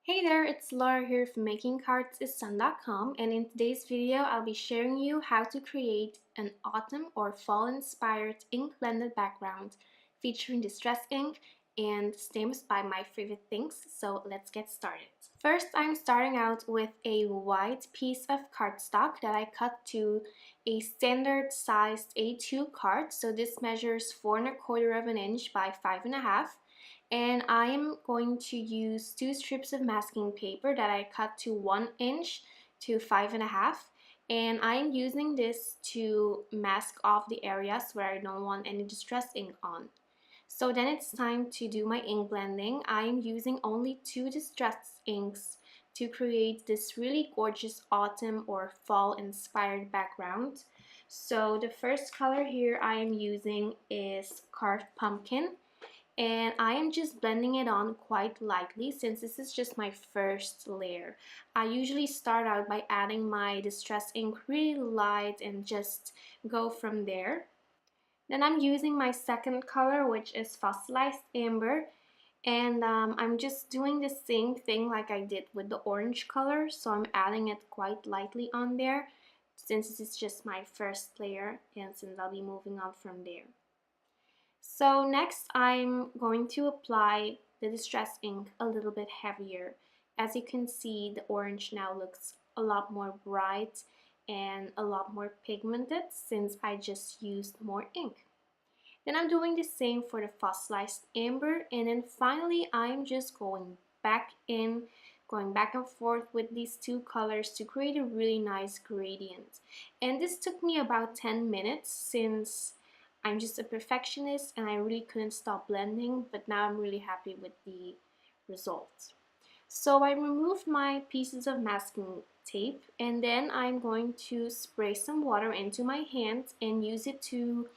Hey there, it's Laura here from MakingCardsIsDone.com, and in today's video I'll be sharing you how to create an autumn or fall inspired ink blended background featuring distress ink and stamps by my favorite things, so let's get started. First, I'm starting out with a white piece of cardstock that I cut to a standard sized A2 card, so this measures 4¼ of an inch by 5½. And I am going to use 2 strips of masking paper that I cut to 1 inch to 5½, and I am using this to mask off the areas where I don't want any distress ink on. So then it's time to do my ink blending. I am using only 2 distress inks to create this really gorgeous autumn or fall inspired background. So the first color here I am using is Carved Pumpkin, and I am just blending it on quite lightly since this is just my first layer. I usually start out by adding my distress ink really light and just go from there. Then I'm using my second color, which is Fossilized Amber, and I'm just doing the same thing like I did with the orange color, so I'm adding it quite lightly on there since this is just my first layer and since I'll be moving on from there. So next I'm going to apply the distress ink a little bit heavier. As you can see, the orange now looks a lot more bright and a lot more pigmented since I just used more ink. Then I'm doing the same for the Fossilized Amber, and then finally I'm just going back and forth with these 2 colors to create a really nice gradient. And this took me about 10 minutes since I'm just a perfectionist and I really couldn't stop blending, but now I'm really happy with the results. So I removed my pieces of masking tape, and then I'm going to spray some water into my hands and use it to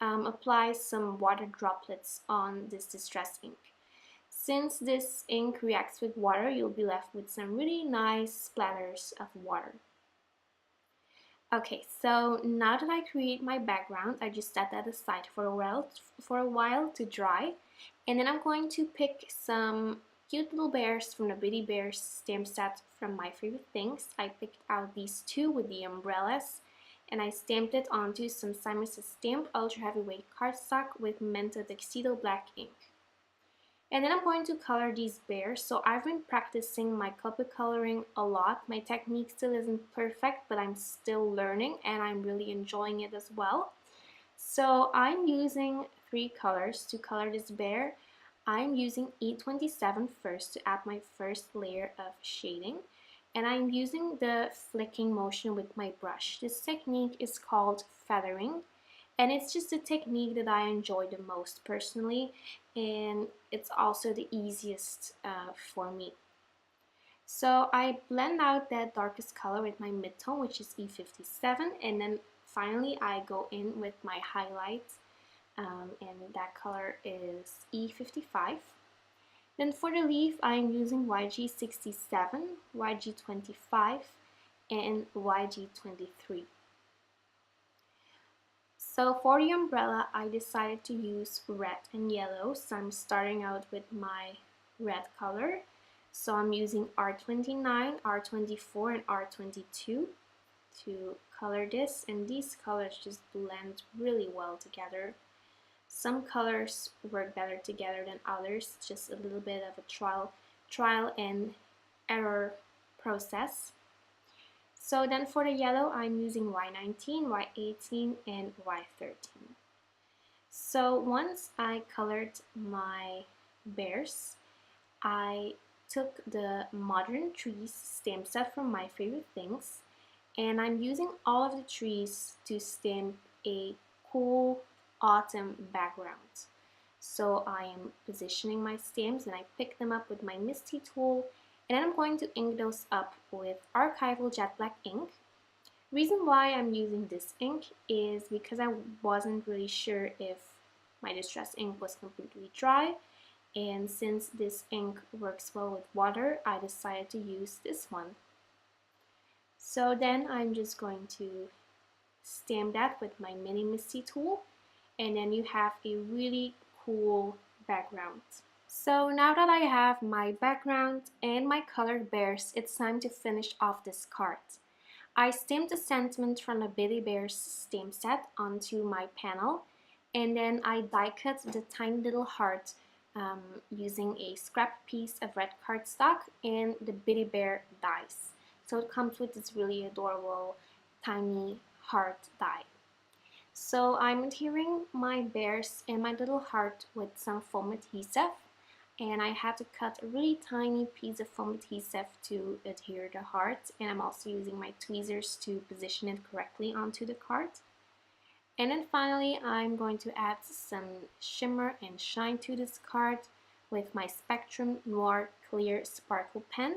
apply some water droplets on this distress ink. Since this ink reacts with water, you'll be left with some really nice splatters of water. Okay, so now that I create my background, I just set that aside for a while to dry, and then I'm going to pick some cute little bears from the Birdie Bears stamp set from my favorite things. I picked out these 2 with the umbrellas, and I stamped it onto some Simon's Stamp Ultra Heavyweight cardstock with Memento Tuxedo black ink. And then I'm going to color these bears. So I've been practicing my Copic coloring a lot. My technique still isn't perfect, but I'm still learning and I'm really enjoying it as well. So I'm using 3 colors to color this bear. I'm using E27 first to add my first layer of shading. And I'm using the flicking motion with my brush. This technique is called feathering, and it's just a technique that I enjoy the most personally, and it's also the easiest for me. So I blend out that darkest color with my midtone, which is E57, and then finally I go in with my highlight, and that color is E55. Then for the leaf, I am using YG67, YG25, and YG23. So for the umbrella, I decided to use red and yellow, so I'm starting out with my red color. So I'm using R29, R24, and R22 to color this, and these colors just blend really well together. Some colors work better together than others, just a little bit of a trial and error process. So then for the yellow, I'm using Y19, Y18, and Y13. So once I colored my bears, I took the Modern Trees stamp set from my favorite things, and I'm using all of the trees to stamp a cool autumn background. So I am positioning my stamps and I pick them up with my MISTI tool, and then I'm going to ink those up with Archival Jet Black ink. Reason why I'm using this ink is because I wasn't really sure if my distress ink was completely dry, and since this ink works well with water, I decided to use this one. So then I'm just going to stamp that with my mini MISTI tool, and then you have a really cool background. So now that I have my background and my colored bears, it's time to finish off this card. I stamped a sentiment from a Birdie Bears stamp set onto my panel, and then I die cut the tiny little heart using a scrap piece of red cardstock and the Birdie Bear dies. So it comes with this really adorable tiny heart die. So I'm adhering my bears and my little heart with some foam adhesive, and I had to cut a really tiny piece of foam adhesive to adhere the heart, and I'm also using my tweezers to position it correctly onto the card. And then finally I'm going to add some shimmer and shine to this card with my Spectrum Noir clear sparkle pen,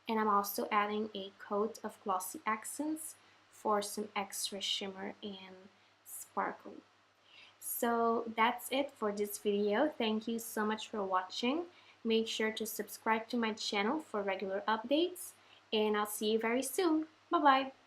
and I'm also adding a coat of glossy accents for some extra shimmer and sparkle. So that's it for this video. Thank you so much for watching. Make sure to subscribe to my channel for regular updates, and I'll see you very soon. Bye bye.